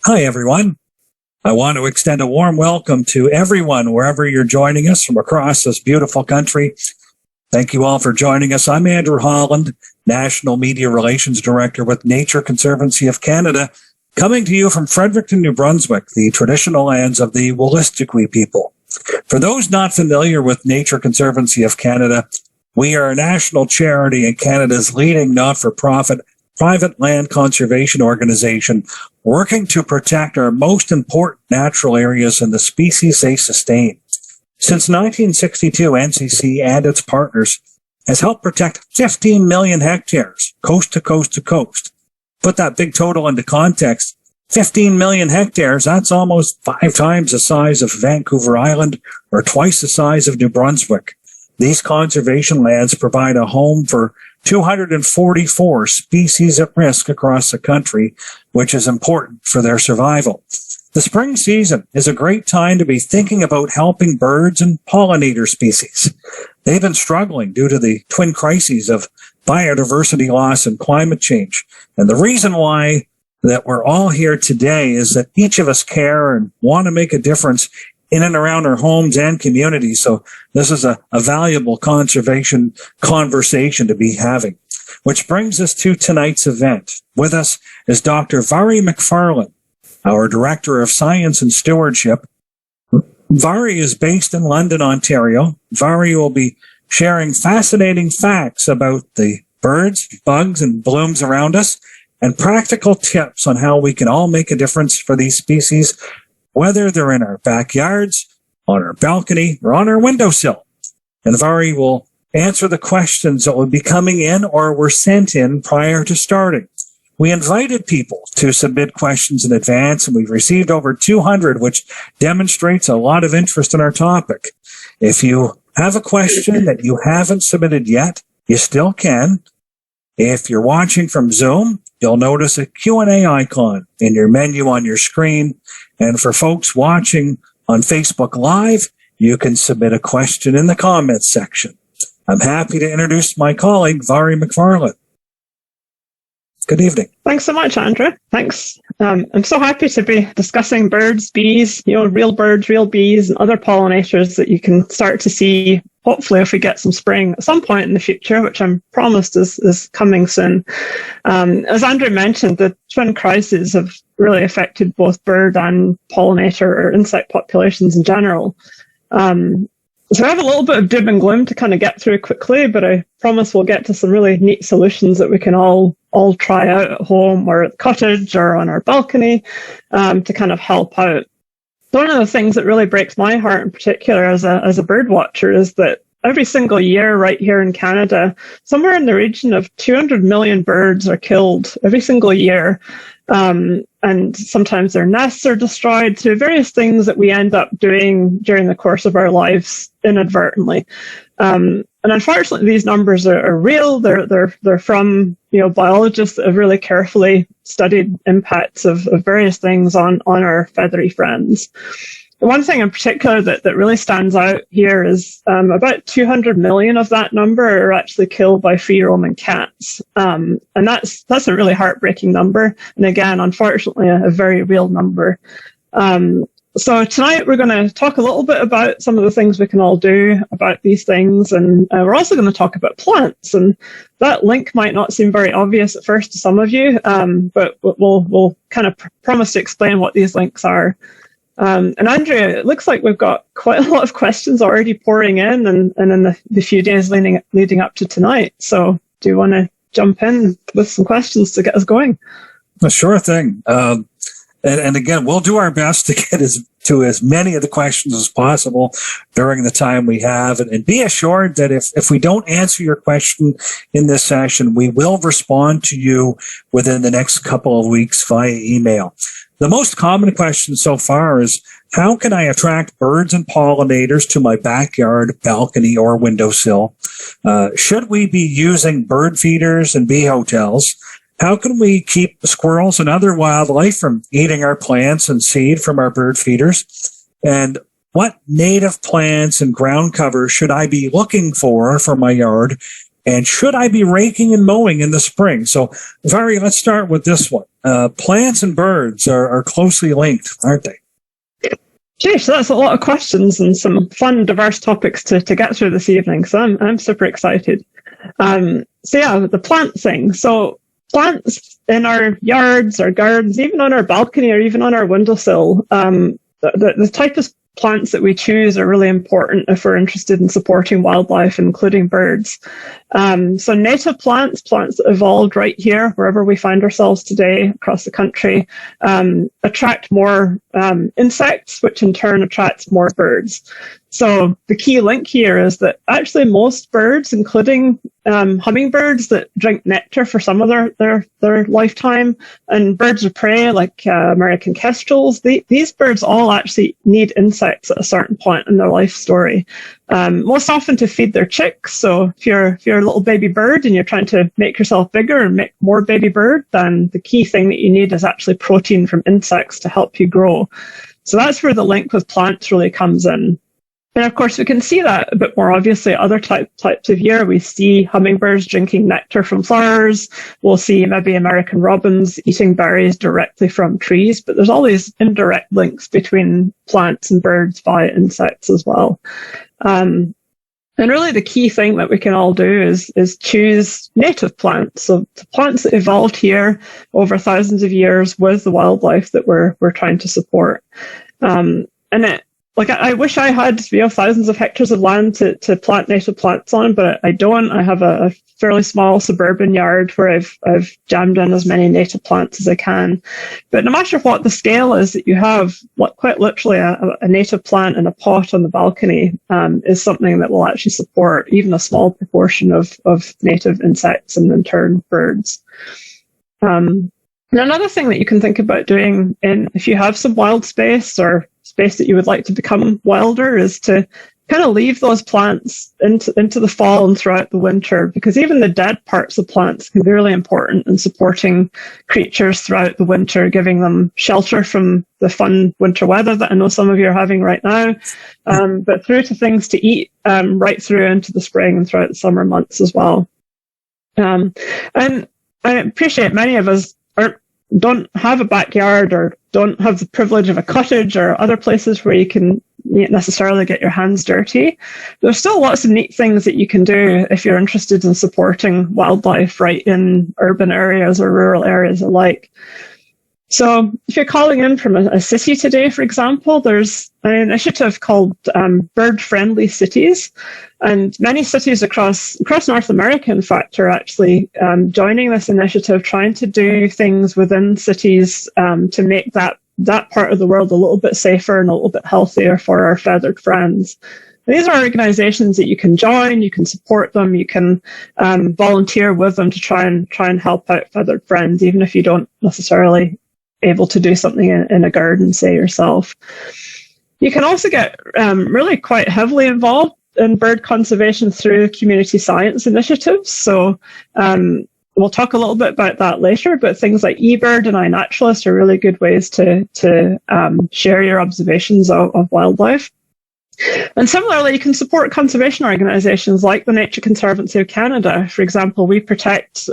Hi, everyone. I want to extend a warm welcome to everyone, wherever you're joining us from across this beautiful country. Thank you all for joining us. I'm Andrew Holland, National Media Relations Director with Nature Conservancy of Canada, coming to you from Fredericton, New Brunswick, the traditional lands of the Wolastoqey people. For those not familiar with Nature Conservancy of Canada, we are a national charity and Canada's leading not-for-profit private land conservation organization working to protect our most important natural areas and the species they sustain. Since 1962, NCC and its partners has helped protect 15 million hectares, coast to coast to coast. Put that big total into context, 15 million hectares, that's almost 5 times the size of Vancouver Island or twice the size of New Brunswick. These conservation lands provide a home for 244 species at risk across the country, which is important for their survival. The spring season is a great time to be thinking about helping birds and pollinator species. They've been struggling due to the twin crises of biodiversity loss and climate change. And the reason why that we're all here today is that each of us care and want to make a difference in and around our homes and communities. So this is a valuable conservation conversation to be having. Which brings us to tonight's event. With us is Dr. Vari McFarlane, our Director of Science and Stewardship. Vari is based in London, Ontario. Vari will be sharing fascinating facts about the birds, bugs, and blooms around us, and practical tips on how we can all make a difference for these species, whether they're in our backyards, on our balcony, or on our windowsill. And Vari will answer the questions that will be coming in or were sent in prior to starting. We invited people to submit questions in advance, and we've received over 200, which demonstrates a lot of interest in our topic. If you have a question that you haven't submitted yet, you still can. If you're watching from Zoom, you'll notice a Q&A icon in your menu on your screen. And for folks watching on Facebook Live, you can submit a question in the comments section. I'm happy to introduce my colleague, Vari McFarlane. Good evening. Thanks so much, Andrew. Thanks. I'm so happy to be discussing birds, bees, real birds, real bees, and other pollinators that you can start to see, hopefully, if we get some spring at some point in the future, which I'm promised is coming soon. As Andrew mentioned, the twin crises have really affected both bird and pollinator or insect populations in general. So I have a little bit of doom and gloom to kind of get through quickly, but I promise we'll get to some really neat solutions that we can all try out at home or at the cottage or on our balcony to kind of help out. So one of the things that really breaks my heart in particular as a bird watcher is that every single year right here in Canada, somewhere in the region of 200 million birds are killed every single year. And sometimes their nests are destroyed through various things that we end up doing during the course of our lives inadvertently. And unfortunately, these numbers are real. They're from, biologists that have really carefully studied impacts of various things on our feathery friends. One thing in particular that really stands out here is about 200 million of that number are actually killed by free-roaming cats. And that's a really heartbreaking number. And again, unfortunately, a very real number. So tonight we're going to talk a little bit about some of the things we can all do about these things. And we're also going to talk about plants. And that link might not seem very obvious at first to some of you, but we'll kind of promise to explain what these links are. And Andrea, it looks like we've got quite a lot of questions already pouring in and in the few days leading up to tonight. So do you want to jump in with some questions to get us going? Sure thing. And again, we'll do our best to get to as many of the questions as possible during the time we have. And be assured that if we don't answer your question in this session, we will respond to you within the next couple of weeks via email. The most common question so far is, how can I attract birds and pollinators to my backyard, balcony, or windowsill? Should we be using bird feeders and bee hotels? How can we keep squirrels and other wildlife from eating our plants and seed from our bird feeders? And what native plants and ground cover should I be looking for my yard And should I be raking and mowing in the spring? So, Vari, let's start with this one. Plants and birds are closely linked, aren't they? Geez, that's a lot of questions and some fun, diverse topics to get through this evening. So I'm super excited. The plant thing. So plants in our yards, our gardens, even on our balcony or even on our windowsill, the type of plants that we choose are really important if we're interested in supporting wildlife, including birds. So native plants that evolved right here, wherever we find ourselves today across the country, attract more insects, which in turn attracts more birds. So the key link here is that actually most birds, including hummingbirds that drink nectar for some of their lifetime, and birds of prey like American kestrels, these birds all actually need insects at a certain point in their life story. Most often to feed their chicks. So if you're a little baby bird and you're trying to make yourself bigger and make more baby bird, then the key thing that you need is actually protein from insects to help you grow. So that's where the link with plants really comes in. And of course, we can see that a bit more obviously other types of year. We see hummingbirds drinking nectar from flowers. We'll see maybe American robins eating berries directly from trees. But there's all these indirect links between plants and birds via insects as well. And really the key thing that we can all do is choose native plants. So the plants that evolved here over thousands of years with the wildlife that we're trying to support. I wish I had, thousands of hectares of land to plant native plants on, but I don't. I have a fairly small suburban yard where I've jammed in as many native plants as I can. But no matter what the scale is that you have, quite literally a native plant in a pot on the balcony is something that will actually support even a small proportion of native insects and in turn birds. And another thing that you can think about doing if you have some wild space or space that you would like to become wilder is to kind of leave those plants into the fall and throughout the winter, because even the dead parts of plants can be really important in supporting creatures throughout the winter, giving them shelter from the fun winter weather that I know some of you are having right now, but through to things to eat right through into the spring and throughout the summer months as well. And I appreciate many of us don't have a backyard or don't have the privilege of a cottage or other places where you can necessarily get your hands dirty. There's still lots of neat things that you can do if you're interested in supporting wildlife right in urban areas or rural areas alike. So if you're calling in from a city today, for example, there's an initiative called Bird-Friendly Cities. And many cities across North America, in fact, are actually joining this initiative, trying to do things within cities to make that part of the world a little bit safer and a little bit healthier for our feathered friends. And these are organizations that you can join, you can support them, you can volunteer with them to try and help out feathered friends, even if you don't necessarily able to do something in a garden, say, yourself. You can also get really quite heavily involved in bird conservation through community science initiatives. So we'll talk a little bit about that later, but things like eBird and iNaturalist are really good ways to share your observations of wildlife. And similarly, you can support conservation organizations like the Nature Conservancy of Canada. For example, we protect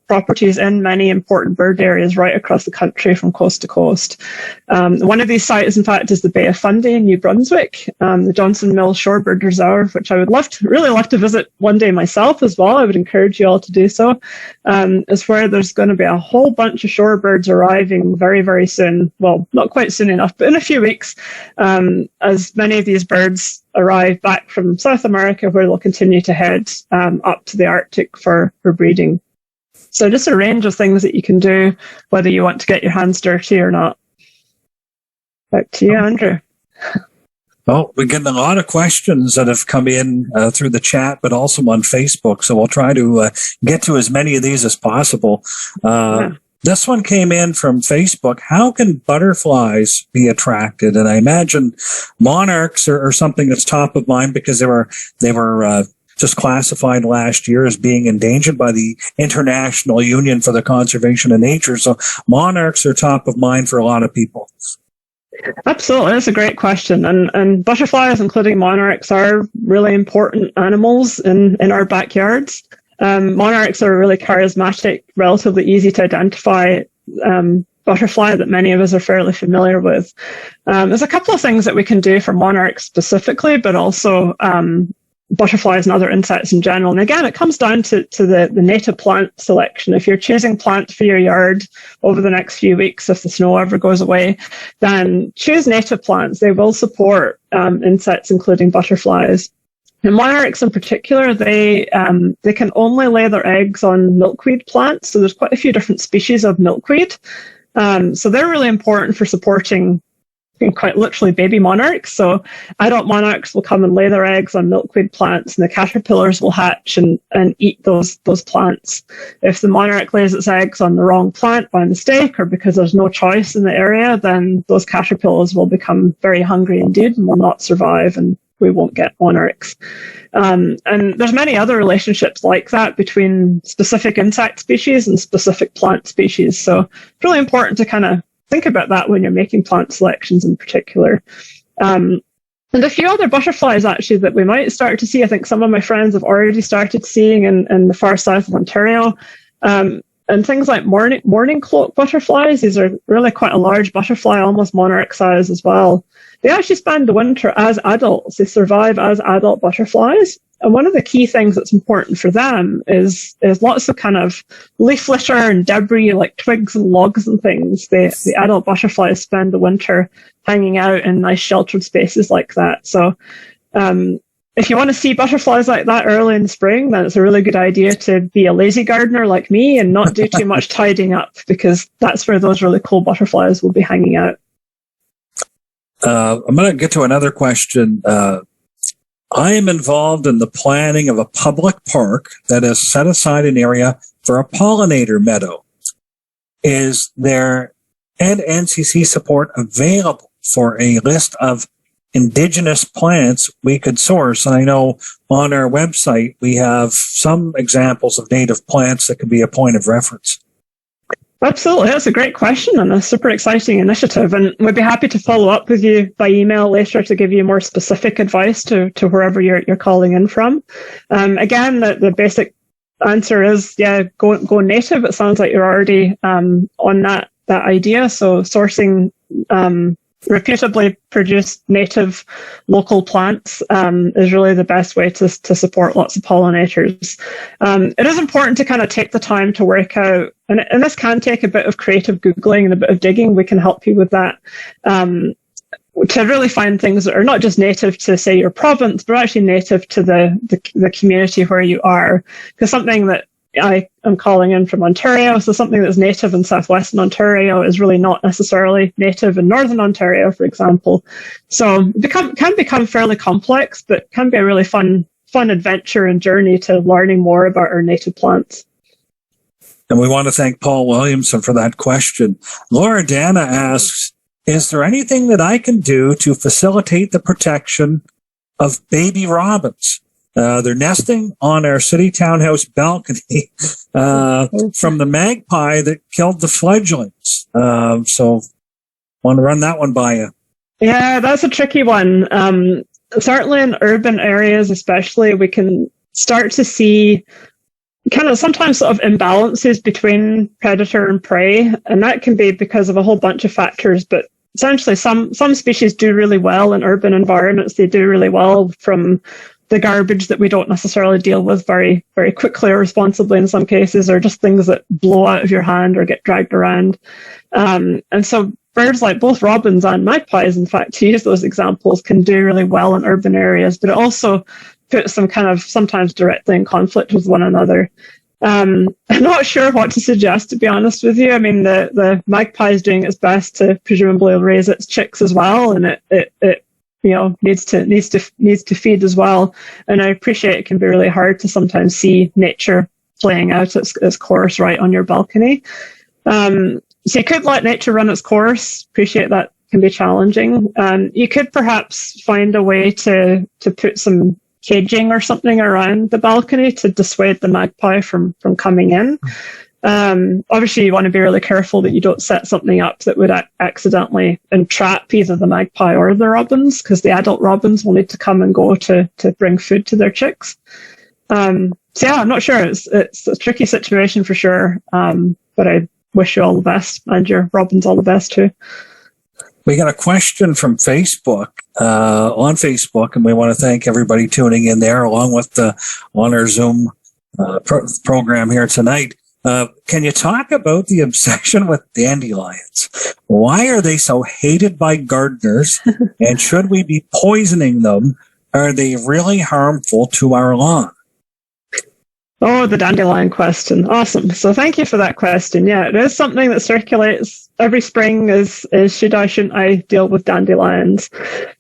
properties in many important bird areas right across the country from coast to coast. One of these sites, in fact, is the Bay of Fundy in New Brunswick, the Johnson Mills Shorebird Reserve, which I would really love to visit one day myself as well. I would encourage you all to do so. Is where there's going to be a whole bunch of shorebirds arriving very, very soon. Well, not quite soon enough, but in a few weeks, as many of these birds arrive back from South America, where they'll continue to head up to the Arctic for breeding. So just a range of things that you can do, whether you want to get your hands dirty or not. Back to you, Andrew. Well, we're getting a lot of questions that have come in through the chat, but also on Facebook. So we'll try to get to as many of these as possible. This one came in from Facebook. How can butterflies be attracted? And I imagine monarchs are something that's top of mind because they were just classified last year as being endangered by the International Union for the Conservation of Nature. So monarchs are top of mind for a lot of people. Absolutely, that's a great question. And butterflies, including monarchs, are really important animals in our backyards. Monarchs are a really charismatic, relatively easy to identify butterfly that many of us are fairly familiar with. There's a couple of things that we can do for monarchs specifically, but also butterflies and other insects in general. And again, it comes down to the native plant selection. If you're choosing plants for your yard over the next few weeks, if the snow ever goes away, then choose native plants. They will support insects, including butterflies. And monarchs in particular, they can only lay their eggs on milkweed plants. So there's quite a few different species of milkweed. So they're really important for supporting quite literally baby monarchs. So adult monarchs will come and lay their eggs on milkweed plants, and the caterpillars will hatch and eat those plants. If the monarch lays its eggs on the wrong plant by mistake, or because there's no choice in the area, then those caterpillars will become very hungry indeed and will not survive, and we won't get monarchs. And there's many other relationships like that between specific insect species and specific plant species. So it's really important to kind of think about that when you're making plant selections in particular. And a few other butterflies actually that we might start to see. I think some of my friends have already started seeing in the far south of Ontario. And things like morning cloak butterflies. These are really quite a large butterfly, almost monarch size as well. They actually spend the winter as adults. They survive as adult butterflies. And one of the key things that's important for them is lots of kind of leaf litter and debris like twigs and logs and things. The adult butterflies spend the winter hanging out in nice sheltered spaces like that. So if you want to see butterflies like that early in the spring, then it's a really good idea to be a lazy gardener like me and not do too much tidying up, because that's where those really cool butterflies will be hanging out. I'm going to get to another question. I am involved in the planning of a public park that has set aside an area for a pollinator meadow. Is there NCC support available for a list of indigenous plants we could source? And I know on our website we have some examples of native plants that could be a point of reference. Absolutely. That's a great question and a super exciting initiative. And we'd be happy to follow up with you by email later to give you more specific advice to wherever you're calling in from. Again, the basic answer is, go native. It sounds like you're already on that idea. So sourcing reputably produced native local plants is really the best way to support lots of pollinators. It is important to kind of take the time to work out, and this can take a bit of creative Googling and a bit of digging. We can help you with that. To really find things that are not just native to, say, your province, but actually native to the community where you are. Because something that I am calling in from Ontario, so something that's native in southwestern Ontario is really not necessarily native in northern Ontario, for example. So it can become fairly complex, but can be a really fun adventure and journey to learning more about our native plants. And we want to thank Paul Williamson for that question. Laura Dana asks, is there anything that I can do to facilitate the protection of baby robins? They're nesting on our city townhouse balcony from the magpie that killed the fledglings. So want to run that one by you. Yeah, that's a tricky one. Certainly in urban areas especially, we can start to see kind of sometimes sort of imbalances between predator and prey, and that can be because of a whole bunch of factors, but essentially some species do really well in urban environments. They do really well from the garbage that we don't necessarily deal with very, very quickly or responsibly in some cases, or just things that blow out of your hand or get dragged around. And so birds like both robins and magpies, in fact, to use those examples, can do really well in urban areas, but it also puts them kind of sometimes directly in conflict with one another. I'm not sure what to suggest, to be honest with you. I mean, the magpie is doing its best to presumably raise its chicks as well, and it needs to feed as well. And I appreciate it can be really hard to sometimes see nature playing out its course right on your balcony. So you could let nature run its course. Appreciate that can be challenging. You could perhaps find a way to put some caging or something around the balcony to dissuade the magpie from coming in. Obviously, you want to be really careful that you don't set something up that would accidentally entrap either the magpie or the robins, because the adult robins will need to come and go to bring food to their chicks. So yeah, I'm not sure. It's a tricky situation for sure. But I wish you all the best, and your robins all the best too. We got a question from Facebook, on Facebook, and we want to thank everybody tuning in there along with on our Zoom program here tonight. Can you talk about the obsession with dandelions? Why are they so hated by gardeners, and should we be poisoning them? Are they really harmful to our lawn? Oh, the dandelion question. Awesome. So thank you for that question. Yeah, it is something that circulates every spring is shouldn't I deal with dandelions?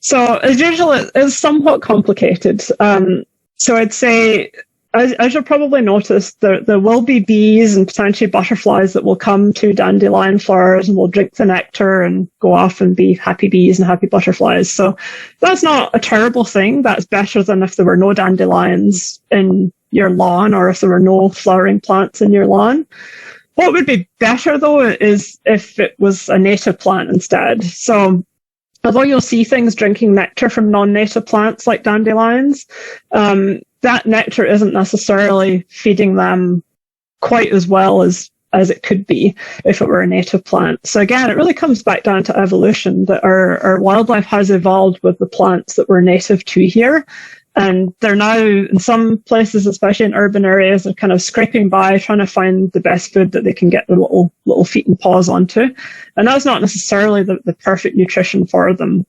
So as usual, it is somewhat complicated. So I'd say, as you'll probably notice, there will be bees and potentially butterflies that will come to dandelion flowers and will drink the nectar and go off and be happy bees and happy butterflies. So that's not a terrible thing. That's better than if there were no dandelions in your lawn, or if there were no flowering plants in your lawn. What would be better, though, is if it was a native plant instead. So although you'll see things drinking nectar from non-native plants like dandelions, that nectar isn't necessarily feeding them quite as well as it could be if it were a native plant. So again, it really comes back down to evolution, that our wildlife has evolved with the plants that were native to here. And they're now, in some places, especially in urban areas, they're kind of scraping by, trying to find the best food that they can get their little feet and paws onto. And that's not necessarily the perfect nutrition for them.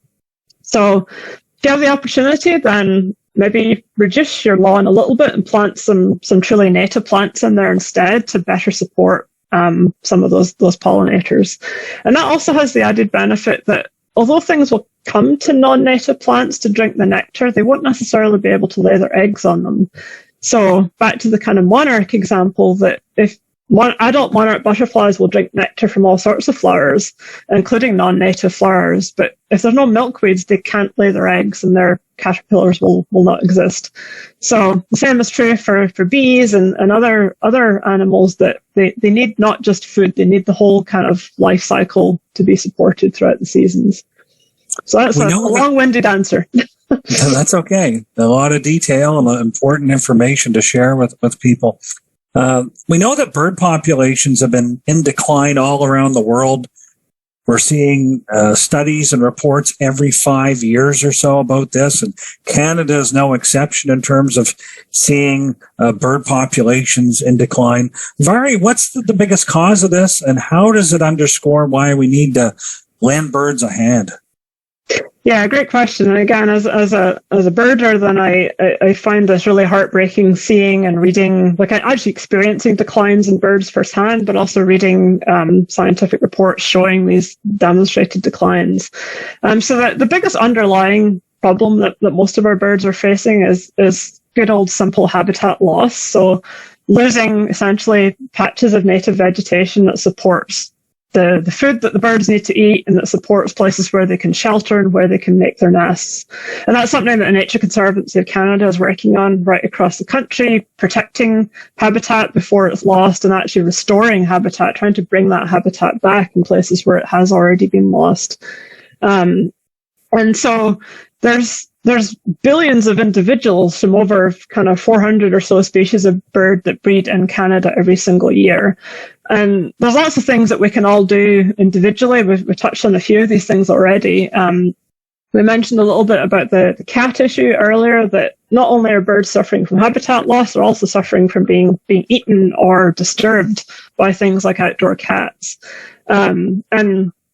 So if you have the opportunity, then maybe reduce your lawn a little bit and plant some truly native plants in there instead to better support some of those pollinators. And that also has the added benefit that although things will come to non-native plants to drink the nectar, they won't necessarily be able to lay their eggs on them. So back to the kind of monarch example, that if adult monarch butterflies will drink nectar from all sorts of flowers, including non-native flowers, but if there's no milkweeds, they can't lay their eggs and their caterpillars will not exist. So the same is true for bees and other animals, that they need not just food, they need the whole kind of life cycle to be supported throughout the seasons. So that's a long-winded answer. That's okay. A lot of detail and important information to share with people. We know that bird populations have been in decline all around the world. We're seeing studies and reports every 5 years or so about this, and Canada is no exception in terms of seeing bird populations in decline. Vari, what's the biggest cause of this, and how does it underscore why we need to lend birds a hand? Yeah, great question. And again, as a birder, then I find this really heartbreaking seeing and reading, like actually experiencing declines in birds firsthand, but also reading scientific reports showing these demonstrated declines. So that the biggest underlying problem that most of our birds are facing is good old simple habitat loss. So losing essentially patches of native vegetation that supports the food that the birds need to eat and that supports places where they can shelter and where they can make their nests. And that's something that the Nature Conservancy of Canada is working on right across the country, protecting habitat before it's lost and actually restoring habitat, trying to bring that habitat back in places where it has already been lost. And so there's billions of individuals from over kind of 400 or so species of bird that breed in Canada every single year. And there's lots of things that we can all do individually. We've touched on a few of these things already. We mentioned a little bit about the cat issue earlier, that not only are birds suffering from habitat loss, they're also suffering from being eaten or disturbed by things like outdoor cats. And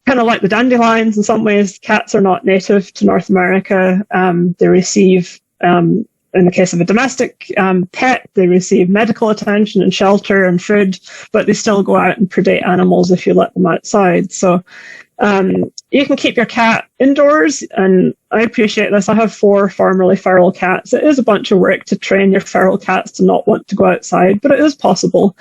kind of like the dandelions, in some ways, cats are not native to North America. They receive, in the case of a domestic pet, they receive medical attention and shelter and food, but they still go out and predate animals if you let them outside. So you can keep your cat indoors, and I appreciate this. I have 4 formerly feral cats. It is a bunch of work to train your feral cats to not want to go outside, but it is possible.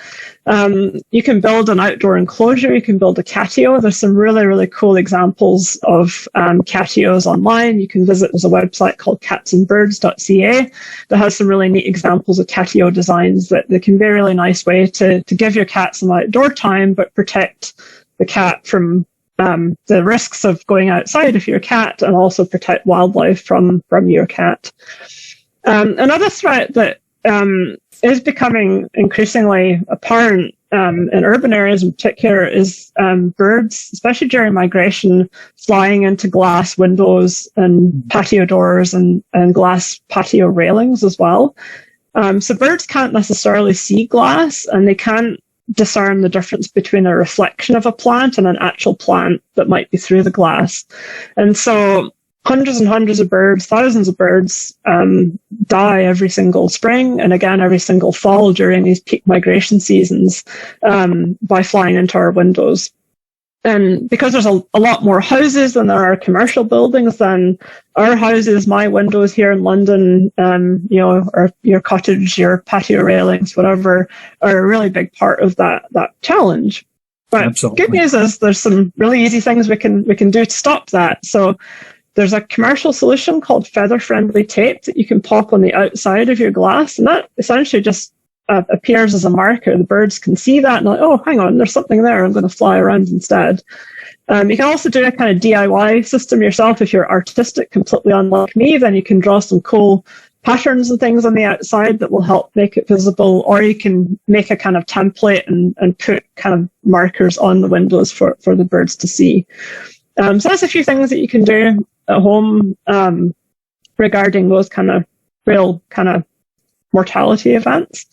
You can build an outdoor enclosure. You can build a catio. There's some really, really cool examples of catios online. You can visit, there's a website called catsandbirds.ca that has some really neat examples of catio designs that can be a really nice way to give your cat some outdoor time, but protect the cat from the risks of going outside if you're a cat, and also protect wildlife from your cat. Another threat that is becoming increasingly apparent in urban areas in particular is birds, especially during migration, flying into glass windows and patio doors and glass patio railings as well. So birds can't necessarily see glass, and they can't discern the difference between a reflection of a plant and an actual plant that might be through the glass. And so hundreds and hundreds of birds, thousands of birds die every single spring and again every single fall during these peak migration seasons by flying into our windows. And because there's a lot more houses than there are commercial buildings, then our houses, my windows here in London, or your cottage, your patio railings, whatever, are a really big part of that challenge. But Absolutely. Good news is there's some really easy things we can do to stop that. So there's a commercial solution called feather-friendly tape that you can pop on the outside of your glass, and that essentially just appears as a marker. The birds can see that and like, oh, hang on, there's something there. I'm going to fly around instead. You can also do a kind of DIY system yourself. If you're artistic, completely unlike me, then you can draw some cool patterns and things on the outside that will help make it visible, or you can make a kind of template and put kind of markers on the windows for the birds to see. So that's a few things that you can do at home regarding those kind of real kind of mortality events.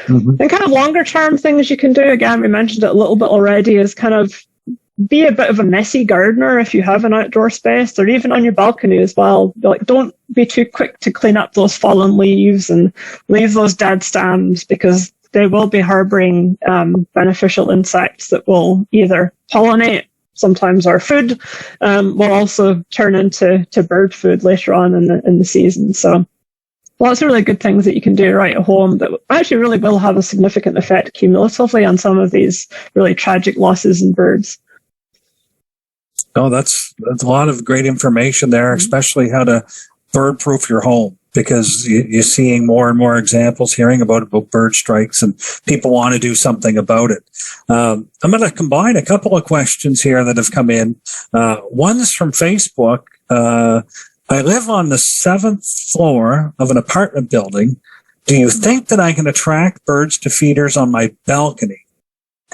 Mm-hmm. And kind of longer term things you can do, again, we mentioned it a little bit already, is kind of be a bit of a messy gardener if you have an outdoor space, or even on your balcony as well. Like, don't be too quick to clean up those fallen leaves and leave those dead stems, because they will be harboring beneficial insects that will either pollinate sometimes our food, will also turn into bird food later on in the season. So lots of really good things that you can do right at home that actually really will have a significant effect cumulatively on some of these really tragic losses in birds. Oh, that's a lot of great information there, especially how to bird-proof your home, because you're seeing more and more examples, hearing about bird strikes, and people want to do something about it. I'm going to combine a couple of questions here that have come in. One's from Facebook. I live on the 7th floor of an apartment building. Do you think that I can attract birds to feeders on my balcony?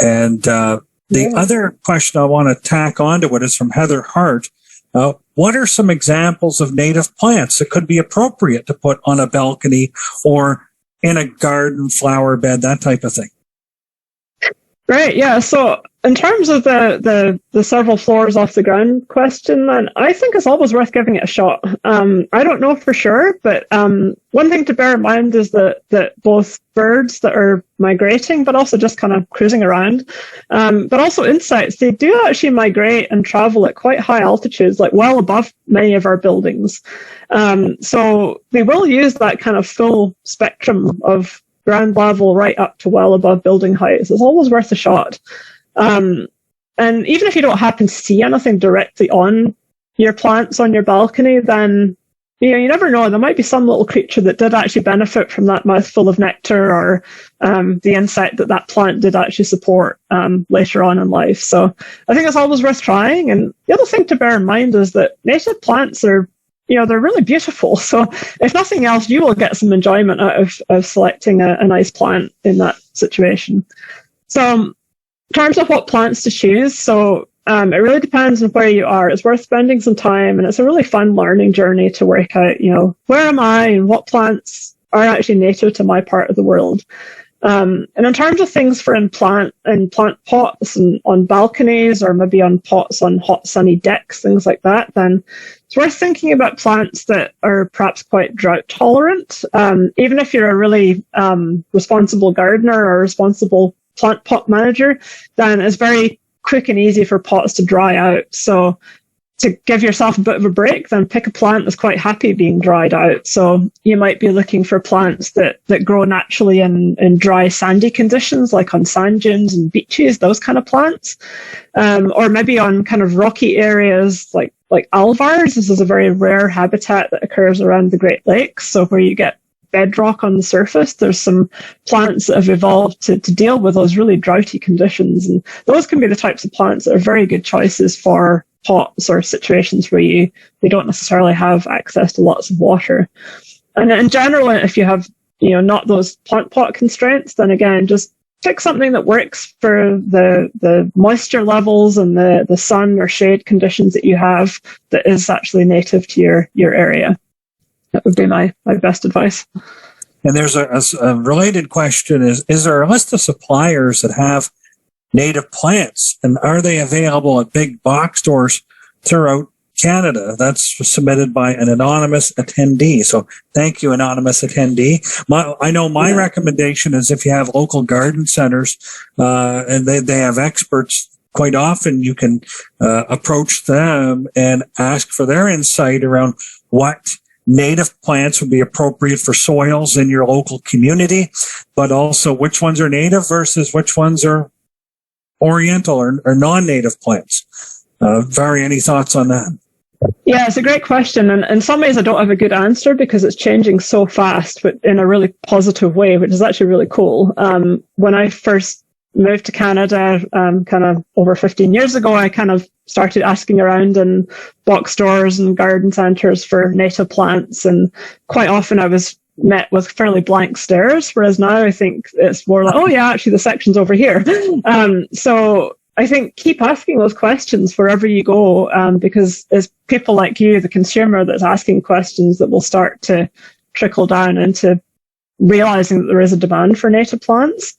And the other question I want to tack onto it is from Heather Hart. What are some examples of native plants that could be appropriate to put on a balcony or in a garden, flower bed, that type of thing? Right, yeah. So in terms of the several floors off the ground question, then I think it's always worth giving it a shot. I don't know for sure, but one thing to bear in mind is that both birds that are migrating, but also just kind of cruising around, but also insects, they do actually migrate and travel at quite high altitudes, like well above many of our buildings. So they will use that kind of full spectrum of ground level right up to well above building heights. It's always worth a shot. And even if you don't happen to see anything directly on your plants on your balcony, then you never know. There might be some little creature that did actually benefit from that mouthful of nectar, or the insect that plant did actually support later on in life. So I think it's always worth trying. And the other thing to bear in mind is that native plants are, they're really beautiful. So if nothing else, you will get some enjoyment out of selecting a nice plant in that situation. So in terms of what plants to choose, so it really depends on where you are. It's worth spending some time, and it's a really fun learning journey to work out, where am I and what plants are actually native to my part of the world. And in terms of things for in plant pots and on balconies, or maybe on pots on hot sunny decks, things like that, then it's worth thinking about plants that are perhaps quite drought tolerant. Even if you're a really responsible gardener or responsible plant pot manager, then it's very quick and easy for pots to dry out. So to give yourself a bit of a break, then pick a plant that's quite happy being dried out. So you might be looking for plants that grow naturally in dry, sandy conditions, like on sand dunes and beaches, those kind of plants. Or maybe on kind of rocky areas like alvars. This is a very rare habitat that occurs around the Great Lakes. So where you get bedrock on the surface, there's some plants that have evolved to deal with those really droughty conditions. And those can be the types of plants that are very good choices for pots or situations where they don't necessarily have access to lots of water. And in general, if you have, not those plant pot constraints, then again, just pick something that works for the moisture levels and the sun or shade conditions that you have that is actually native to your area. That would be my best advice. And there's a related question is there a list of suppliers that have native plants, and are they available at big box stores throughout Canada? That's submitted by an anonymous attendee. So thank you, anonymous attendee. I know my recommendation is if you have local garden centers, and they have experts, quite often you can approach them and ask for their insight around what native plants would be appropriate for soils in your local community, but also which ones are native versus which ones are oriental or non-native plants. Vari, any thoughts on that? Yeah, it's a great question. And in some ways, I don't have a good answer because it's changing so fast, but in a really positive way, which is actually really cool. When I first moved to Canada, kind of over 15 years ago, I kind of started asking around in box stores and garden centres for native plants. And quite often I was met with fairly blank stares, whereas now I think it's more like, oh yeah, actually the section's over here. So I think keep asking those questions wherever you go, because it's people like you, the consumer, that's asking questions that will start to trickle down into realizing that there is a demand for native plants.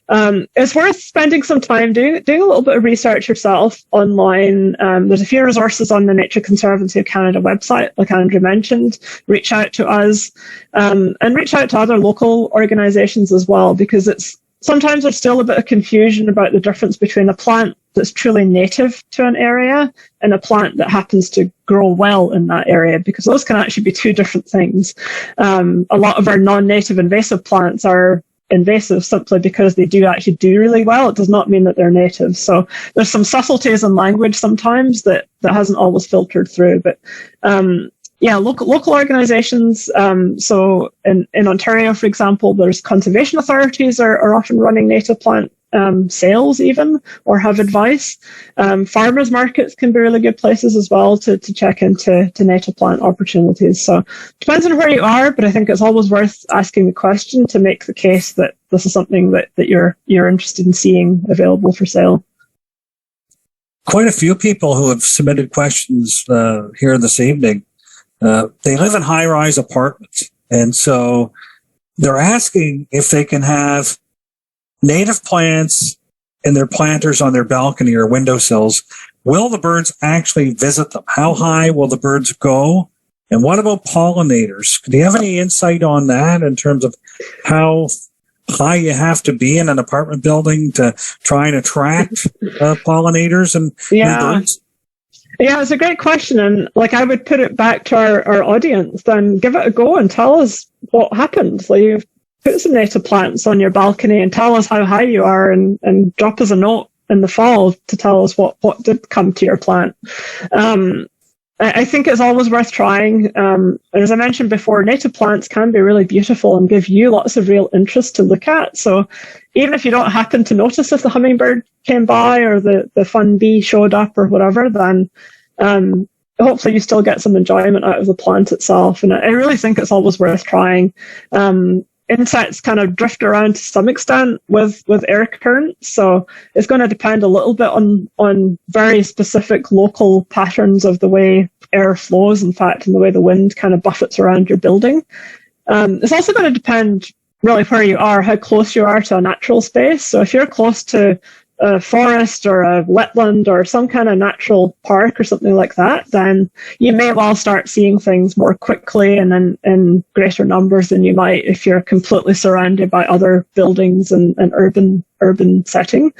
It's worth spending some time doing a little bit of research yourself online. There's a few resources on the Nature Conservancy of Canada website, like Andrew mentioned. Reach out to us, and reach out to other local organizations as well, because sometimes there's still a bit of confusion about the difference between a plant that's truly native to an area and a plant that happens to grow well in that area, because those can actually be two different things. A lot of our non-native invasive plants are invasive simply because they do actually do really well. It does not mean that they're native. So there's some subtleties in language sometimes that hasn't always filtered through. But local organizations. So in Ontario, for example, there's conservation authorities are often running native plant sales even, or have advice. Farmers markets can be really good places as well to check into native plant opportunities. So depends on where you are, but I think it's always worth asking the question to make the case that this is something that you're interested in seeing available for sale. Quite a few people who have submitted questions here this evening. They live in high-rise apartments, and so they're asking if they can have native plants in their planters on their balcony or windowsills. Will the birds actually visit them? How high will the birds go? And what about pollinators? Do you have any insight on that in terms of how high you have to be in an apartment building to try and attract pollinators and birds? Yeah, it's a great question. And I would put it back to our audience, then give it a go and tell us what happened. You've put some native plants on your balcony and tell us how high you are, and drop us a note in the fall to tell us what did come to your plant. I think it's always worth trying. And as I mentioned before, native plants can be really beautiful and give you lots of real interest to look at. So even if you don't happen to notice if the hummingbird came by or the fun bee showed up or whatever, then hopefully you still get some enjoyment out of the plant itself. And I really think it's always worth trying. Insects kind of drift around to some extent with air currents, so it's going to depend a little bit on very specific local patterns of the way air flows, in fact, and the way the wind kind of buffets around your building. It's also going to depend really where you are, how close you are to a natural space. So if you're close to a forest or a wetland or some kind of natural park or something like that, then you may well start seeing things more quickly and in greater numbers than you might if you're completely surrounded by other buildings and an urban setting.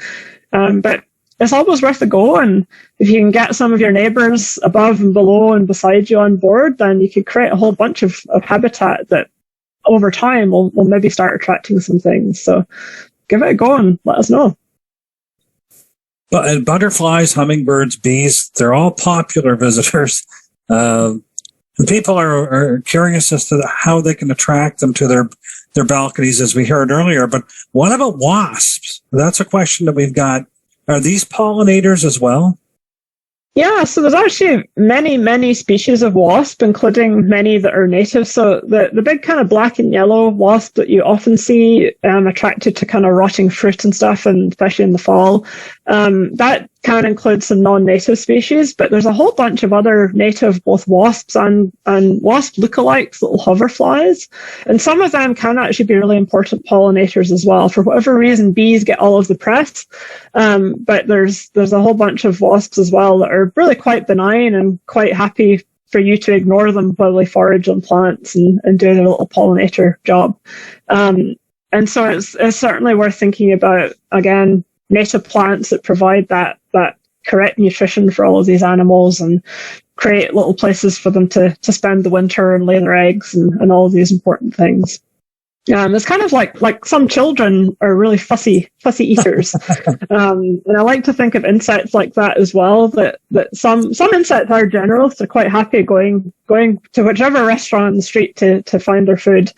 But it's always worth a go. And if you can get some of your neighbours above and below and beside you on board, then you could create a whole bunch of habitat that over time will maybe start attracting some things. So give it a go and let us know. But butterflies, hummingbirds, bees, they're all popular visitors. And people are curious as to how they can attract them to their balconies, as we heard earlier. But what about wasps? That's a question that we've got. Are these pollinators as well? Yeah, so there's actually many species of wasp, including many that are native. So the big kind of black and yellow wasp that you often see attracted to kind of rotting fruit and stuff, and especially in the fall, that can include some non-native species, but there's a whole bunch of other native, both wasps and wasp lookalikes, little hoverflies. And some of them can actually be really important pollinators as well. For whatever reason, bees get all of the press, but there's a whole bunch of wasps as well that are really quite benign and quite happy for you to ignore them while they forage on plants and do their little pollinator job. And so it's certainly worth thinking about, again, native plants that provide that correct nutrition for all of these animals and create little places for them to spend the winter and lay their eggs and all of these important things. It's kind of like some children are really fussy eaters. And I like to think of insects like that as well, that some insects are generalists. They're quite happy going to whichever restaurant on the street to find their food.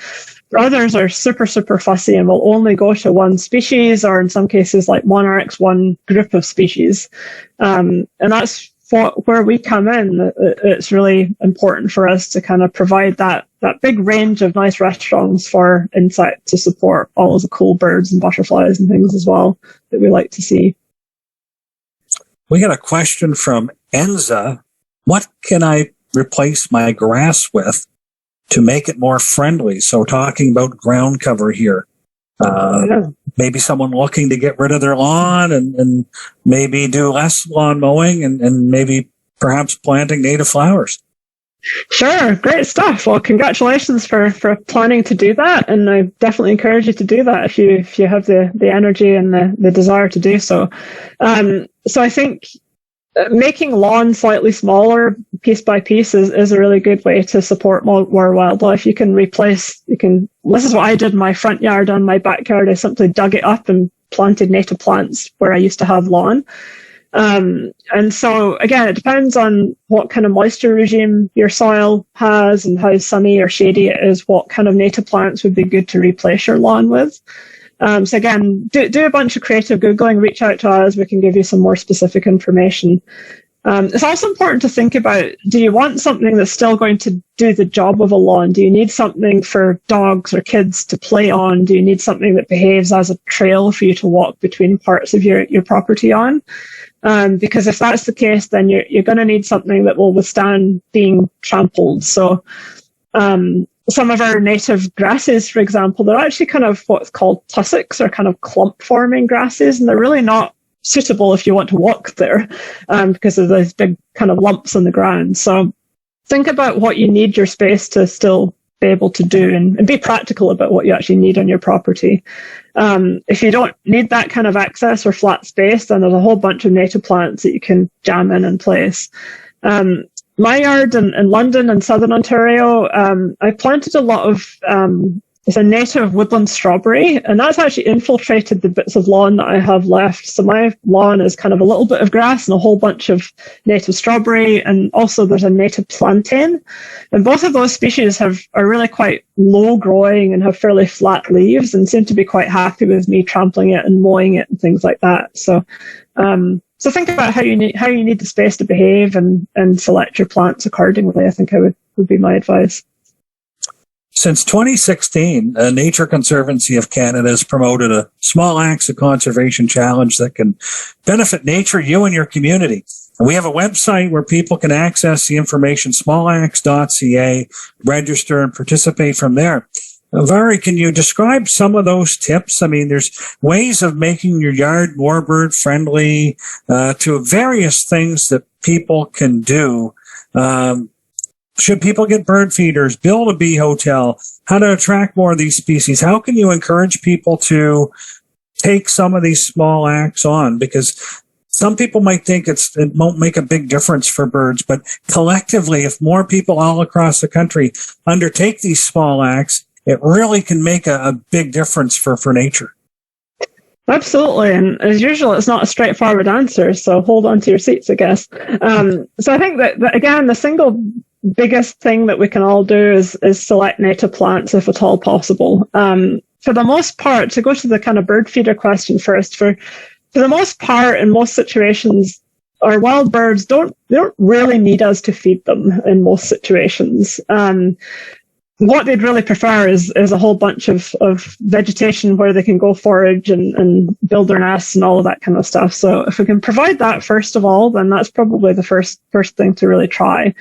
Others are super fussy and will only go to one species, or in some cases like monarchs, one group of species. And that's where we come in. It's really important for us to kind of provide that big range of nice restaurants for insects to support all of the cool birds and butterflies and things as well that we like to see. We got a question from Enza. What can I replace my grass with to make it more friendly? So talking about ground cover here. Maybe someone looking to get rid of their lawn and maybe do less lawn mowing and maybe perhaps planting native flowers. Sure, great stuff. Well, congratulations for planning to do that, and I definitely encourage you to do that if you have the energy and the desire to do so. So I think making lawns slightly smaller, piece by piece, is a really good way to support more wildlife. This is what I did in my front yard and my backyard. I simply dug it up and planted native plants where I used to have lawn. And so again, it depends on what kind of moisture regime your soil has and how sunny or shady it is, what kind of native plants would be good to replace your lawn with. So again, do a bunch of creative Googling, reach out to us, we can give you some more specific information. It's also important to think about, do you want something that's still going to do the job of a lawn? Do you need something for dogs or kids to play on? Do you need something that behaves as a trail for you to walk between parts of your property on? Because if that's the case, then you're going to need something that will withstand being trampled. So, some of our native grasses, for example, they're actually kind of what's called tussocks, or kind of clump forming grasses, and they're really not suitable if you want to walk there, because of those big kind of lumps on the ground. So think about what you need your space to still be able to do, and be practical about what you actually need on your property. If you don't need that kind of access or flat space, then there's a whole bunch of native plants that you can jam in place. My yard in London and southern Ontario, I planted a lot of it's a native woodland strawberry, and that's actually infiltrated the bits of lawn that I have left. So my lawn is kind of a little bit of grass and a whole bunch of native strawberry, and also there's a native plantain. And both of those species are really quite low growing and have fairly flat leaves, and seem to be quite happy with me trampling it and mowing it and things like that. So think about how you need the space to behave and select your plants accordingly. I think would be my advice. Since 2016, Nature Conservancy of Canada has promoted a small acts of conservation challenge that can benefit nature, you and your community. And we have a website where people can access the information, smallacts.ca, register and participate from there. Vari, can you describe some of those tips? I mean, there's ways of making your yard more bird friendly, to various things that people can do. Should people get bird feeders, build a bee hotel, how to attract more of these species? How can you encourage people to take some of these small acts on? Because some people might think it won't make a big difference for birds, but collectively, if more people all across the country undertake these small acts, it really can make a big difference for nature. Absolutely. And as usual, it's not a straightforward answer. So hold on to your seats, I guess. So I think that again, the single biggest thing that we can all do is select native plants if at all possible. For the most part, to go to the kind of bird feeder question first, for the most part, in most situations, our wild birds they don't really need us to feed them in most situations. What they'd really prefer is a whole bunch of vegetation where they can go forage and build their nests and all of that kind of stuff. So if we can provide that first of all, then that's probably the first thing to really try.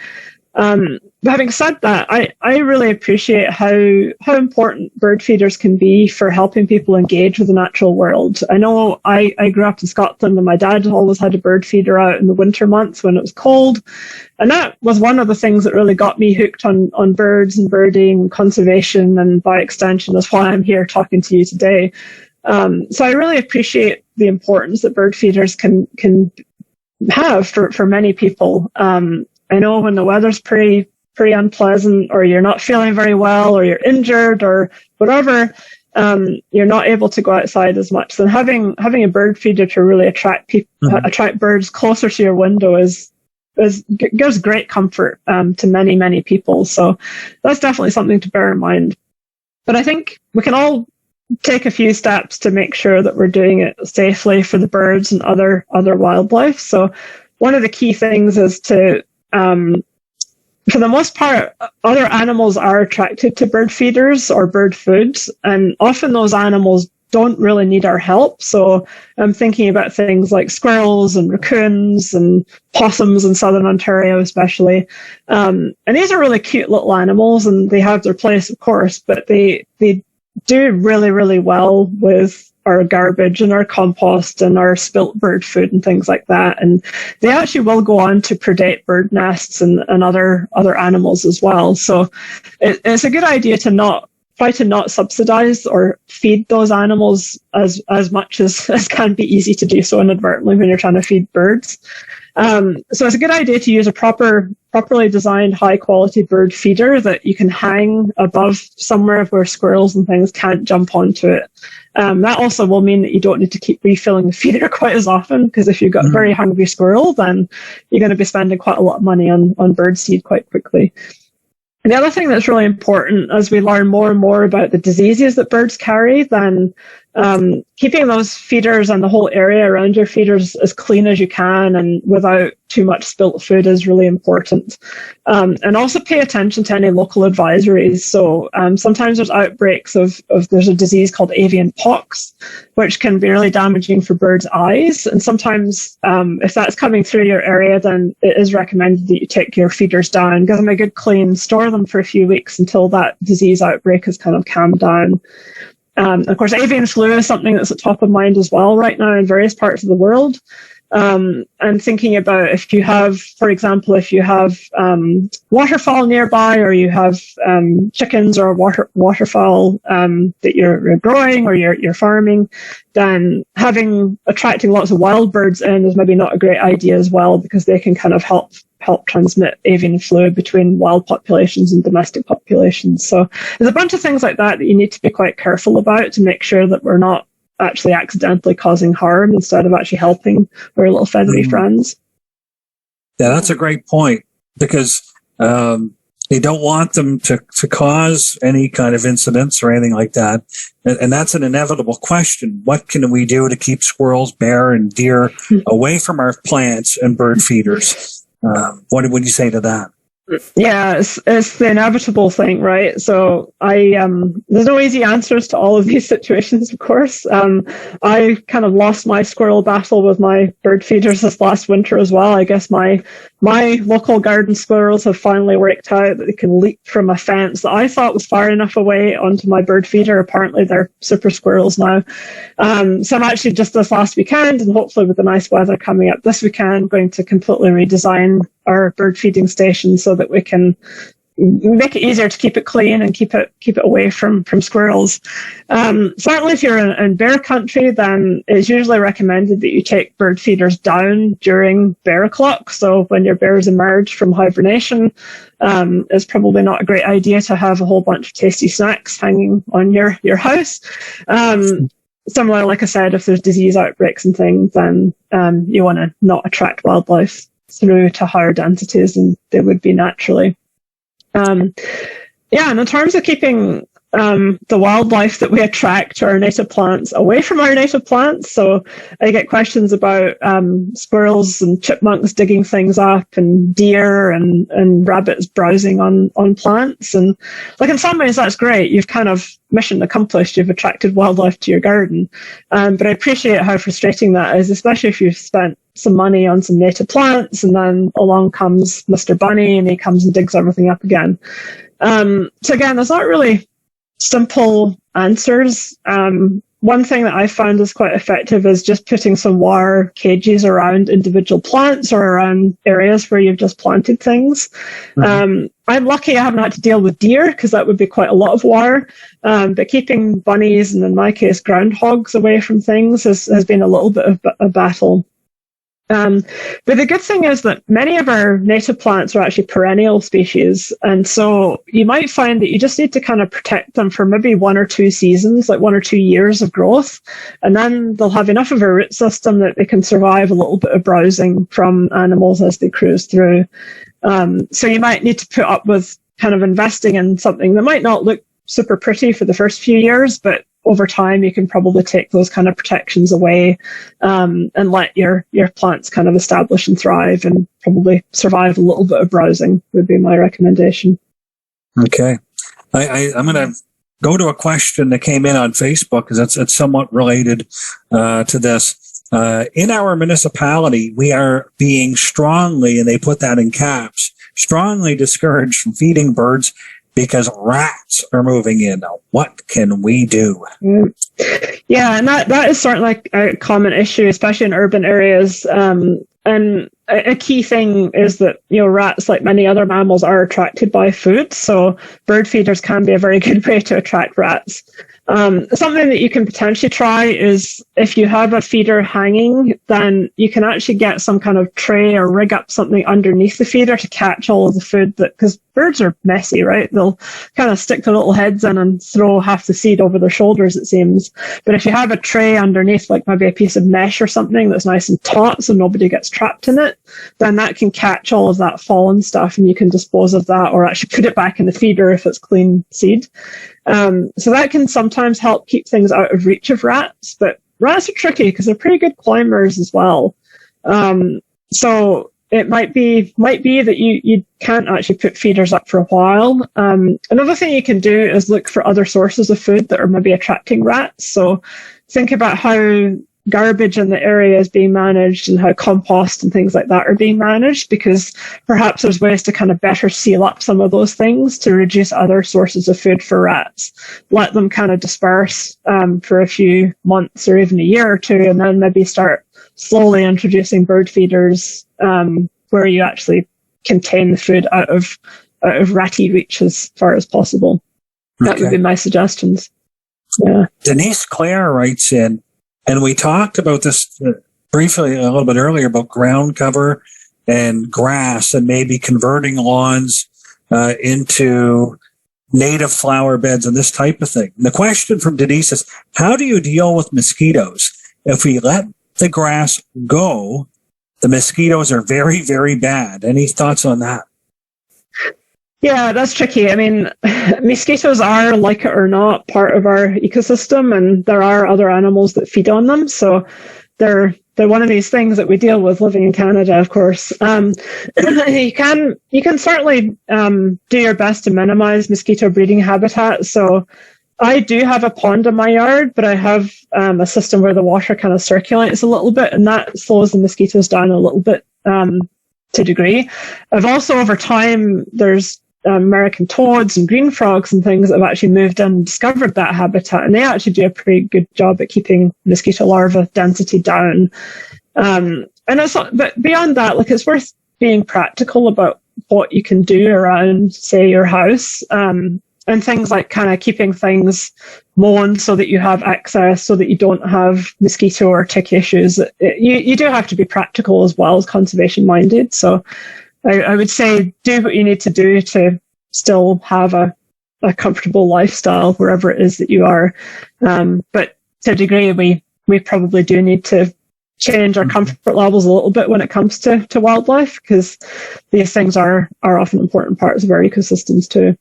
But having said that, I really appreciate how important bird feeders can be for helping people engage with the natural world. I know I grew up in Scotland and my dad always had a bird feeder out in the winter months when it was cold. And that was one of the things that really got me hooked on birds and birding and conservation, and by extension is why I'm here talking to you today. So I really appreciate the importance that bird feeders can have for many people. I know when the weather's pretty unpleasant, or you're not feeling very well, or you're injured, or whatever, you're not able to go outside as much. Then having a bird feeder to really attract birds closer to your window gives great comfort to many people. So that's definitely something to bear in mind. But I think we can all take a few steps to make sure that we're doing it safely for the birds and other wildlife. So one of the key things is to for the most part, other animals are attracted to bird feeders or bird food, and often those animals don't really need our help. So I'm thinking about things like squirrels and raccoons and possums in southern Ontario especially. And these are really cute little animals, and they have their place, of course, but they do really, really well with our garbage and our compost and our spilt bird food and things like that. And they actually will go on to predate bird nests and other animals as well. So it's a good idea to try to not subsidize or feed those animals as much as can be easy to do so inadvertently when you're trying to feed birds. So it's a good idea to use a properly designed high quality bird feeder that you can hang above somewhere where squirrels and things can't jump onto it. That also will mean that you don't need to keep refilling the feeder quite as often, because if you've got a very hungry squirrel, then you're going to be spending quite a lot of money on bird seed quite quickly. And the other thing that's really important as we learn more and more about the diseases that birds carry, then keeping those feeders and the whole area around your feeders as clean as you can and without too much spilt food is really important. And also pay attention to any local advisories. So sometimes there's outbreaks of there's a disease called avian pox, which can be really damaging for birds' eyes. And sometimes if that's coming through your area, then it is recommended that you take your feeders down, give them a good clean, store them for a few weeks until that disease outbreak has kind of calmed down. Of course, avian flu is something that's at top of mind as well right now in various parts of the world. And thinking about if you have, for example, waterfowl nearby, or you have chickens or waterfowl that you're growing or you're farming, then attracting lots of wild birds in is maybe not a great idea as well, because they can kind of help transmit avian flu between wild populations and domestic populations. So there's a bunch of things like that you need to be quite careful about to make sure that we're not actually accidentally causing harm instead of actually helping our little feathery friends. Yeah, that's a great point, because you don't want them to cause any kind of incidents or anything like that. And that's an inevitable question. What can we do to keep squirrels, bear, and deer away from our plants and bird feeders? What would you say to that? Yeah, it's the inevitable thing, right? So there's no easy answers to all of these situations, of course. I kind of lost my squirrel battle with my bird feeders this last winter as well. I guess my local garden squirrels have finally worked out that they can leap from a fence that I thought was far enough away onto my bird feeder. Apparently they're super squirrels now. So I'm actually just this last weekend, and hopefully with the nice weather coming up this weekend, going to completely redesign our bird feeding station so that we can make it easier to keep it clean and keep it away from squirrels. Certainly if you're in bear country, then it's usually recommended that you take bird feeders down during bear o'clock. So when your bears emerge from hibernation, it's probably not a great idea to have a whole bunch of tasty snacks hanging on your house. Similar, like I said, if there's disease outbreaks and things, then you want to not attract wildlife through to higher densities than they would be naturally. And in terms of keeping the wildlife that we attract to our native plants away from our native plants, so I get questions about squirrels and chipmunks digging things up, and deer and rabbits browsing on plants. And like in some ways that's great. You've kind of mission accomplished. You've attracted wildlife to your garden. But I appreciate how frustrating that is, especially if you've spent some money on some native plants and then along comes Mr. Bunny and he comes and digs everything up again. So again, there's not really simple answers. One thing that I found is quite effective is just putting some wire cages around individual plants or around areas where you've just planted things. Mm-hmm. I'm lucky I haven't had to deal with deer because that would be quite a lot of wire. But keeping bunnies and in my case groundhogs away from things has been a little bit of a battle. But the good thing is that many of our native plants are actually perennial species. And so you might find that you just need to kind of protect them for maybe 1 or 2 seasons, like 1 or 2 years of growth. And then they'll have enough of a root system that they can survive a little bit of browsing from animals as they cruise through. So you might need to put up with kind of investing in something that might not look super pretty for the first few years, but over time you can probably take those kind of protections away and let your plants kind of establish and thrive and probably survive a little bit of browsing would be my recommendation. Okay. I'm going to go to a question that came in on Facebook because it's somewhat related to this. In our municipality, we are being strongly, and they put that in caps, strongly discouraged from feeding birds because rats are moving in. Now, what can we do? Yeah, and that is certainly a common issue, especially in urban areas. And a key thing is that, rats, like many other mammals, are attracted by food. So bird feeders can be a very good way to attract rats. Something that you can potentially try is if you have a feeder hanging, then you can actually get some kind of tray or rig up something underneath the feeder to catch all of the food because birds are messy, right? They'll kind of stick their little heads in and throw half the seed over their shoulders, it seems. But if you have a tray underneath, like maybe a piece of mesh or something that's nice and taut so nobody gets trapped in it, then that can catch all of that fallen stuff and you can dispose of that or actually put it back in the feeder if it's clean seed. So that can sometimes help keep things out of reach of rats, but rats are tricky because they're pretty good climbers as well. So it might be that you can't actually put feeders up for a while. Another thing you can do is look for other sources of food that are maybe attracting rats. So think about how garbage in the area is being managed and how compost and things like that are being managed, because perhaps there's ways to kind of better seal up some of those things to reduce other sources of food for rats. Let them kind of disperse for a few months or even a year or two, and then maybe start slowly introducing bird feeders where you actually contain the food out of ratty reach as far as possible. Okay. That would be my suggestions. Yeah. Denise Clare writes in, and we talked about this briefly a little bit earlier about ground cover and grass and maybe converting lawns into native flower beds and this type of thing. And the question from Denise is, how do you deal with mosquitoes? If we let the grass go, the mosquitoes are very, very bad. Any thoughts on that? Yeah, that's tricky. I mean, mosquitoes are, like it or not, part of our ecosystem, and there are other animals that feed on them. So they're one of these things that we deal with living in Canada, of course. You can certainly do your best to minimize mosquito breeding habitat. So I do have a pond in my yard, but I have a system where the water kind of circulates a little bit, and that slows the mosquitoes down a little bit to a degree. I've also, over time, there's American toads and green frogs and things that have actually moved in and discovered that habitat, and they actually do a pretty good job at keeping mosquito larvae density down. And it's not, but beyond that, like, it's worth being practical about what you can do around, say, your house. And things like kind of keeping things mown so that you have access, so that you don't have mosquito or tick issues. You do have to be practical as well as conservation minded. So I would say do what you need to do to still have a comfortable lifestyle wherever it is that you are. But to a degree, we probably do need to change our comfort levels a little bit when it comes to wildlife, because these things are often important parts of our ecosystems too.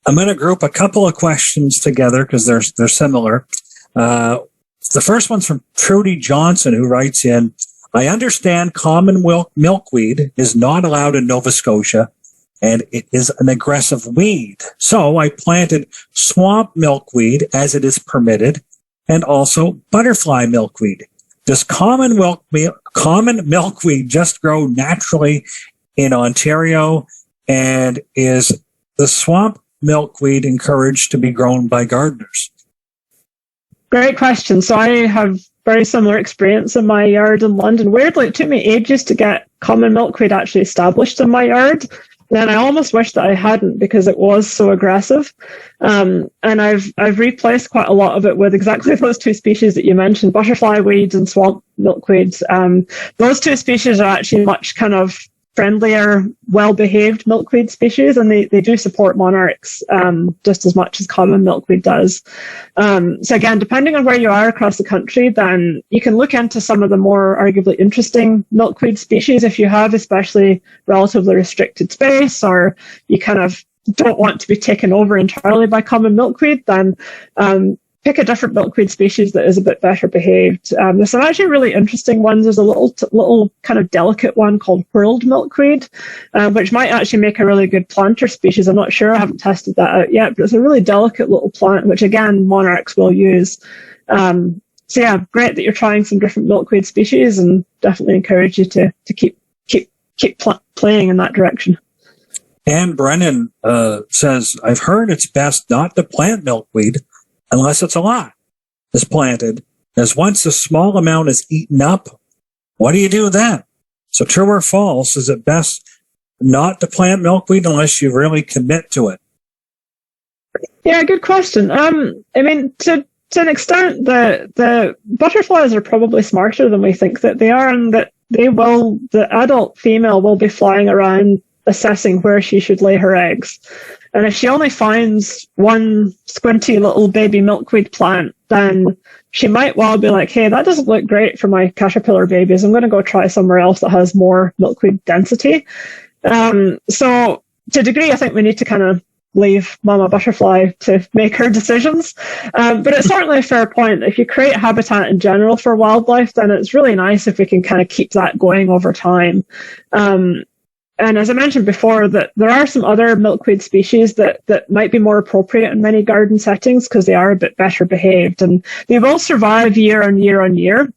I'm going to group a couple of questions together because they're similar. The first one's from Trudy Johnson, who writes in, I understand common milkweed is not allowed in Nova Scotia, and it is an aggressive weed. So I planted swamp milkweed as it is permitted, and also butterfly milkweed. Does common milkweed just grow naturally in Ontario, and is the swamp milkweed encouraged to be grown by gardeners? Great question. So I have very similar experience in my yard in London. Weirdly, it took me ages to get common milkweed actually established in my yard. And I almost wish that I hadn't, because it was so aggressive. And I've replaced quite a lot of it with exactly those two species that you mentioned, butterfly weeds and swamp milkweeds. Those two species are actually much kind of friendlier, well-behaved milkweed species, and they do support monarchs just as much as common milkweed does. So again, depending on where you are across the country, then you can look into some of the more arguably interesting milkweed species if you have especially relatively restricted space, or you kind of don't want to be taken over entirely by common milkweed, then pick a different milkweed species that is a bit better behaved. There's some actually really interesting ones. There's a little kind of delicate one called whirled milkweed, which might actually make a really good planter species. I'm not sure. I haven't tested that out yet, but it's a really delicate little plant, which again, monarchs will use. So yeah, great that you're trying some different milkweed species, and definitely encourage you to keep playing in that direction. Anne Brennan says, I've heard it's best not to plant milkweed unless it's a lot is planted, as once a small amount is eaten up, what do you do then? So true or false, is it best not to plant milkweed unless you really commit to it? Yeah, good question. I mean, to an extent, the butterflies are probably smarter than we think that they are, and that the adult female will be flying around assessing where she should lay her eggs. And if she only finds one squinty little baby milkweed plant, then she might well be like, hey, that doesn't look great for my caterpillar babies. I'm going to go try somewhere else that has more milkweed density. So to a degree, I think we need to kind of leave Mama Butterfly to make her decisions. But it's certainly a fair point. If you create habitat in general for wildlife, then it's really nice if we can kind of keep that going over time. And as I mentioned before, that there are some other milkweed species that might be more appropriate in many garden settings because they are a bit better behaved, and they will survive year on year on year.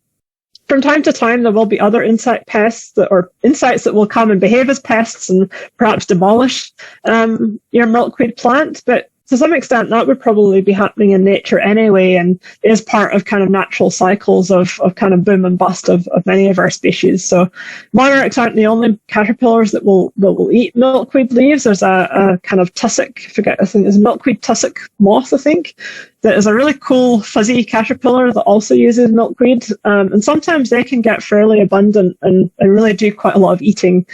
From time to time, there will be other insect pests or insects that will come and behave as pests and perhaps demolish your milkweed plant. But to some extent, that would probably be happening in nature anyway, and is part of kind of natural cycles of kind of boom and bust of many of our species. So monarchs aren't the only caterpillars that will eat milkweed leaves. There's a kind of tussock, I think it's milkweed tussock moth, I think, that is a really cool fuzzy caterpillar that also uses milkweed. And sometimes they can get fairly abundant and really do quite a lot of eating.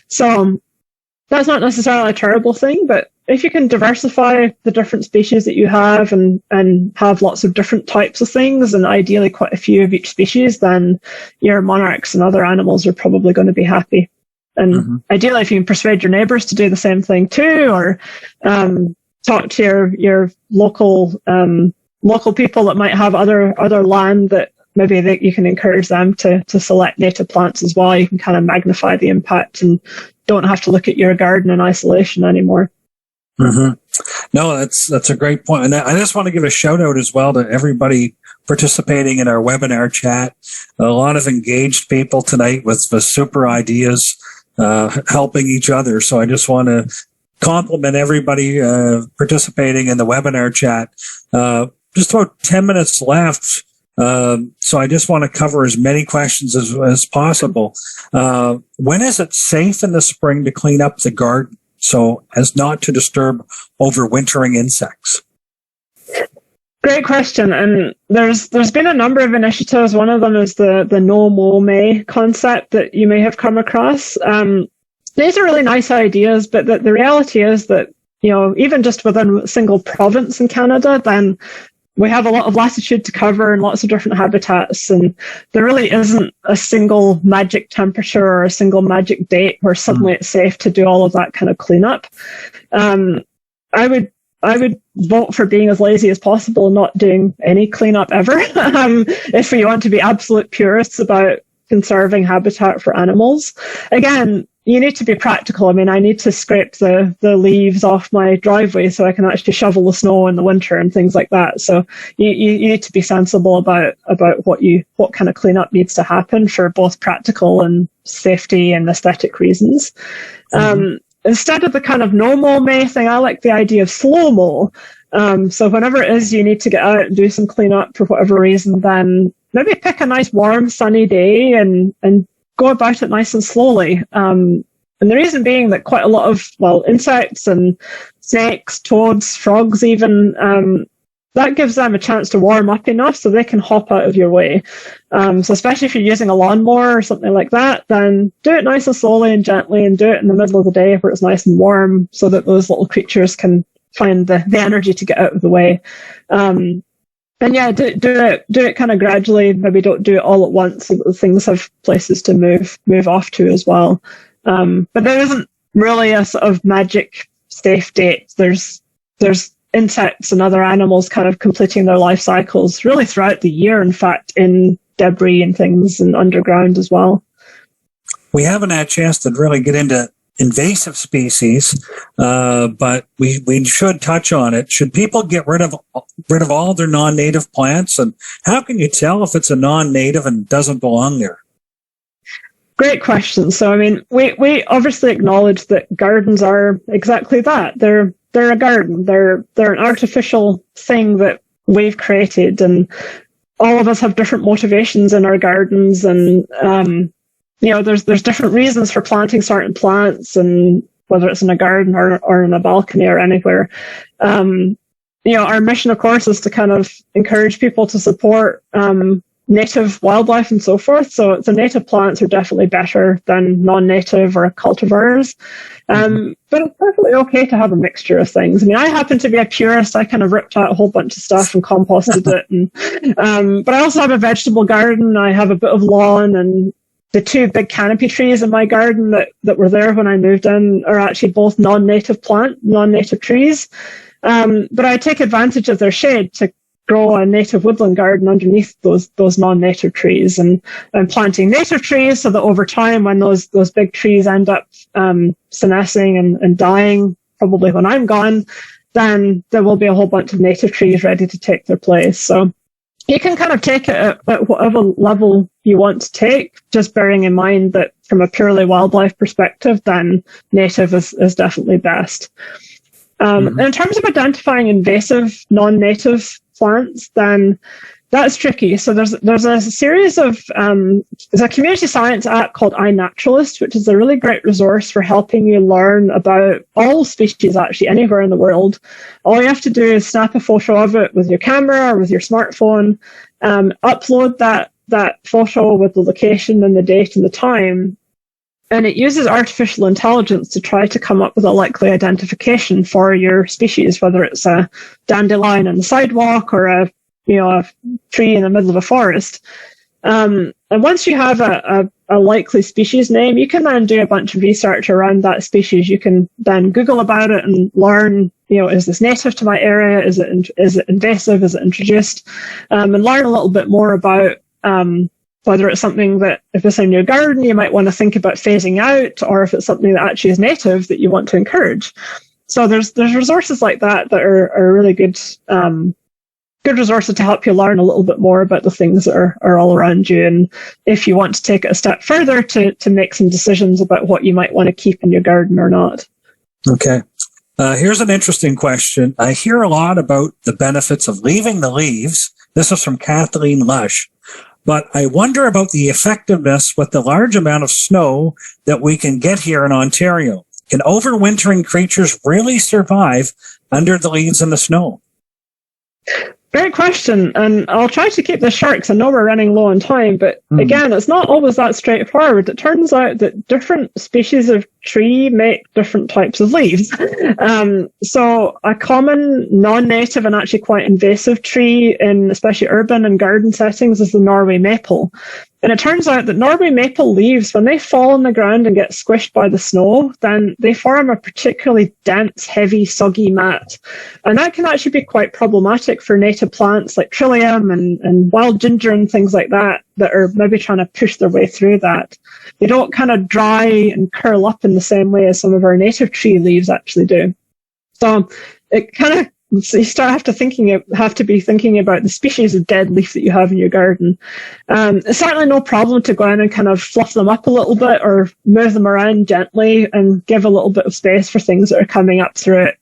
So that's not necessarily a terrible thing, but if you can diversify the different species that you have and have lots of different types of things, and ideally quite a few of each species, then your monarchs and other animals are probably going to be happy. And ideally, if you can persuade your neighbors to do the same thing too, or talk to your local people that might have other land that maybe you can encourage them to select native plants as well. You can kind of magnify the impact and don't have to look at your garden in isolation anymore. No, that's a great point. And I just want to give a shout out as well to everybody participating in our webinar chat. A lot of engaged people tonight with super ideas, helping each other. So I just want to compliment everybody participating in the webinar chat. Just about 10 minutes left. So I just want to cover as many questions as possible. When is it safe in the spring to clean up the garden so as not to disturb overwintering insects? Great question. And there's been a number of initiatives. One of them is the no mow May concept that you may have come across. These are really nice ideas, but the reality is that, even just within a single province in Canada, then we have a lot of latitude to cover and lots of different habitats. And there really isn't a single magic temperature or a single magic date where suddenly it's safe to do all of that kind of cleanup. I would vote for being as lazy as possible and not doing any cleanup ever. If you want to be absolute purists about conserving habitat for animals. Again, you need to be practical. I mean, I need to scrape the leaves off my driveway so I can actually shovel the snow in the winter and things like that. So you need to be sensible about what kind of cleanup needs to happen for both practical and safety and aesthetic reasons. Instead of the kind of no mow May thing, I like the idea of slow mow. So whenever it is you need to get out and do some cleanup for whatever reason, then maybe pick a nice warm sunny day and go about it nice and slowly. And the reason being that quite a lot of, insects and snakes, toads, frogs even, that gives them a chance to warm up enough so they can hop out of your way. So especially if you're using a lawnmower or something like that, then do it nice and slowly and gently and do it in the middle of the day where it's nice and warm so that those little creatures can find the energy to get out of the way. And yeah, do it kind of gradually. Maybe don't do it all at once so that things have places to move off to as well. But there isn't really a sort of magic safe date. There's insects and other animals kind of completing their life cycles really throughout the year, in fact, in debris and things and underground as well. We haven't had a chance to really get into invasive species, but we should touch on it. Should people get rid of all their non-native plants? And how can you tell if it's a non-native and doesn't belong there? Great question. So, I mean, we obviously acknowledge that gardens are exactly that. They're a garden. They're an artificial thing that we've created, and all of us have different motivations in our gardens, and there's different reasons for planting certain plants, and whether it's in a garden or in a balcony or anywhere. Our mission, of course, is to kind of encourage people to support native wildlife and so forth. So the native plants are definitely better than non-native or cultivars. But it's perfectly okay to have a mixture of things. I mean, I happen to be a purist. I kind of ripped out a whole bunch of stuff and composted it. But I also have a vegetable garden. I have a bit of lawn, and the two big canopy trees in my garden that were there when I moved in are actually both non-native trees. But I take advantage of their shade to grow a native woodland garden underneath those non-native trees, and I'm planting native trees so that over time, when those big trees end up senescing and dying, probably when I'm gone, then there will be a whole bunch of native trees ready to take their place. So you can kind of take it at whatever level you want to take, just bearing in mind that from a purely wildlife perspective, then native is definitely best. And in terms of identifying invasive non-native plants, then that's tricky. So there's a series of there's a community science app called iNaturalist, which is a really great resource for helping you learn about all species actually anywhere in the world. All you have to do is snap a photo of it with your camera or with your smartphone, upload that photo with the location and the date and the time, and it uses artificial intelligence to try to come up with a likely identification for your species, whether it's a dandelion on the sidewalk or a tree in the middle of a forest. And once you have a likely species name, you can then do a bunch of research around that species. You can then Google about it and learn, is this native to my area? Is it invasive? Is it introduced? And learn a little bit more about whether it's something that, if it's in your garden, you might want to think about phasing out, or if it's something that actually is native that you want to encourage. So there's resources like that are really good resources to help you learn a little bit more about the things that are all around you. And if you want to take it a step further to make some decisions about what you might want to keep in your garden or not. Okay. Here's an interesting question. I hear a lot about the benefits of leaving the leaves This is from Kathleen Lush. But I wonder about the effectiveness with the large amount of snow that we can get here in Ontario. Can overwintering creatures really survive under the leaves and the snow? Great question, and I'll try to keep this short because I know we're running low on time, but again, it's not always that straightforward. It turns out that different species of tree make different types of leaves. So a common non-native and actually quite invasive tree in especially urban and garden settings is the Norway maple. And it turns out that Norway maple leaves, when they fall on the ground and get squished by the snow, then they form a particularly dense, heavy, soggy mat. And that can actually be quite problematic for native plants like trillium and wild ginger and things like that are maybe trying to push their way through that. They don't kind of dry and curl up in the same way as some of our native tree leaves actually do. So it kind of, so you have to be thinking about the species of dead leaf that you have in your garden. It's certainly no problem to go in and kind of fluff them up a little bit or move them around gently and give a little bit of space for things that are coming up through it.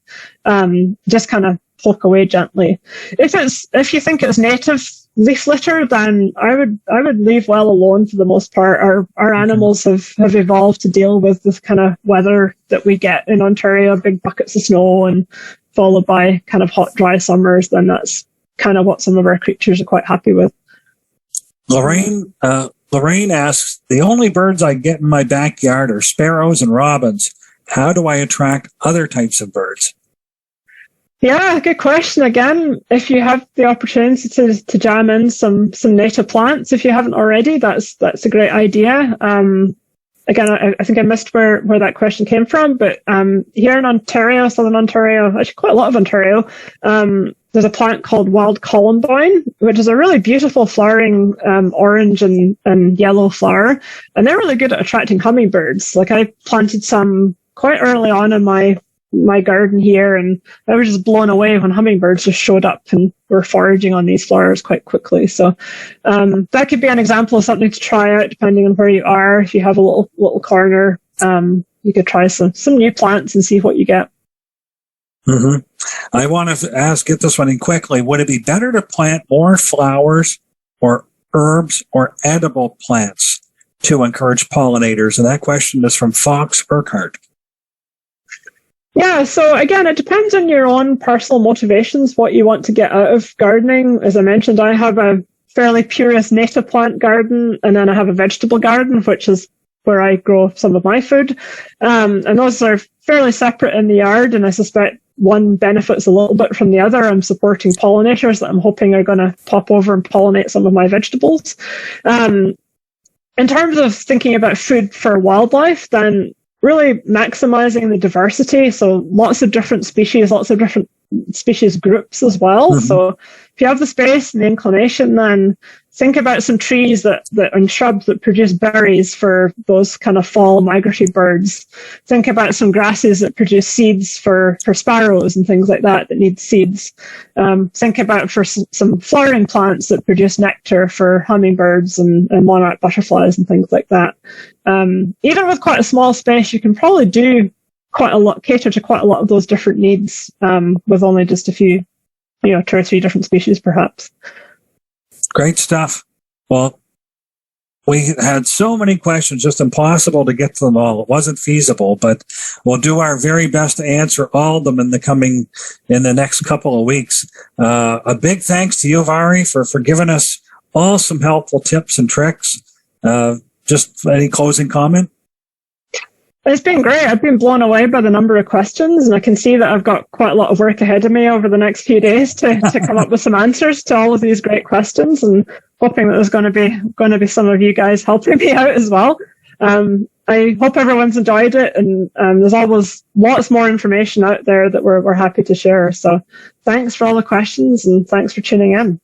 Just kind of poke away gently. If you think it's native leaf litter, then I would leave well alone for the most part. Our animals have evolved to deal with this kind of weather that we get in Ontario, big buckets of snow and followed by kind of hot, dry summers. Then that's kind of what some of our creatures are quite happy with. Lorraine asks, the only birds I get in my backyard are sparrows and robins. How do I attract other types of birds? Yeah, good question. Again, if you have the opportunity to jam in some native plants, if you haven't already, that's a great idea. Again, I think I missed where that question came from, but here in Ontario, Southern Ontario, actually quite a lot of Ontario, there's a plant called wild columbine, which is a really beautiful flowering orange and yellow flower, and they're really good at attracting hummingbirds. Like I planted some quite early on in my garden here, and I was just blown away when hummingbirds just showed up and were foraging on these flowers quite quickly. So that could be an example of something to try out depending on where you are. If you have a little corner, you could try some new plants and see what you get. Mm-hmm. I want to get this one in quickly. Would it be better to plant more flowers or herbs or edible plants to encourage pollinators? And that question is from Fox Urquhart. Yeah, so again, it depends on your own personal motivations, what you want to get out of gardening. As I mentioned, I have a fairly purist native plant garden, and then I have a vegetable garden, which is where I grow some of my food. And those are fairly separate in the yard, and I suspect one benefits a little bit from the other. I'm supporting pollinators that I'm hoping are going to pop over and pollinate some of my vegetables. In terms of thinking about food for wildlife, then really maximizing the diversity. So lots of different species, lots of different species groups as well. Mm-hmm. So if you have the space and the inclination, then think about some trees and shrubs that produce berries for those kind of fall migratory birds. Think about some grasses that produce seeds for sparrows and things like that need seeds. Think about for some flowering plants that produce nectar for hummingbirds and monarch butterflies and things like that. Even with quite a small space, you can probably do cater to quite a lot of those different needs with only just a few, 2 or 3 different species perhaps. Great stuff. Well, we had so many questions, just impossible to get to them all. It wasn't feasible, but we'll do our very best to answer all of them in the next couple of weeks. A big thanks to you, Vari, for giving us all some helpful tips and tricks. Just any closing comment? It's been great. I've been blown away by the number of questions, and I can see that I've got quite a lot of work ahead of me over the next few days to come up with some answers to all of these great questions, and hoping that there's going to be some of you guys helping me out as well. I hope everyone's enjoyed it, and there's always lots more information out there that we're happy to share. So thanks for all the questions, and thanks for tuning in.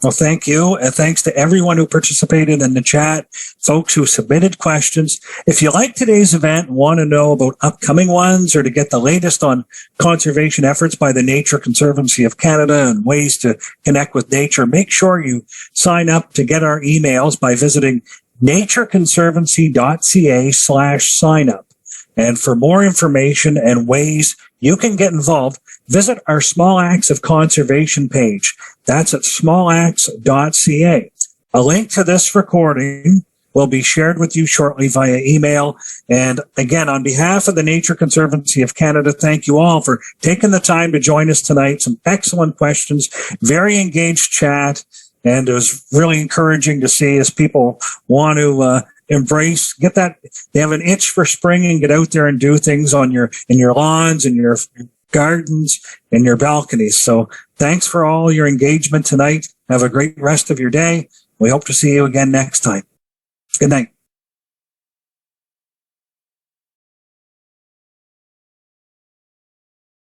Well, thank you. And thanks to everyone who participated in the chat, folks who submitted questions. If you like today's event and want to know about upcoming ones or to get the latest on conservation efforts by the Nature Conservancy of Canada and ways to connect with nature, make sure you sign up to get our emails by visiting natureconservancy.ca/sign up. And for more information and ways you can get involved, visit our Small Acts of Conservation page. That's at smallacts.ca. A link to this recording will be shared with you shortly via email. And again, on behalf of the Nature Conservancy of Canada, thank you all for taking the time to join us tonight. Some excellent questions, very engaged chat, and it was really encouraging to see as people want to embrace, get that, they have an itch for spring and get out there and do things in your lawns and your gardens and your balconies. So thanks for all your engagement tonight. Have a great rest of your day. We hope to see you again next time. Good night.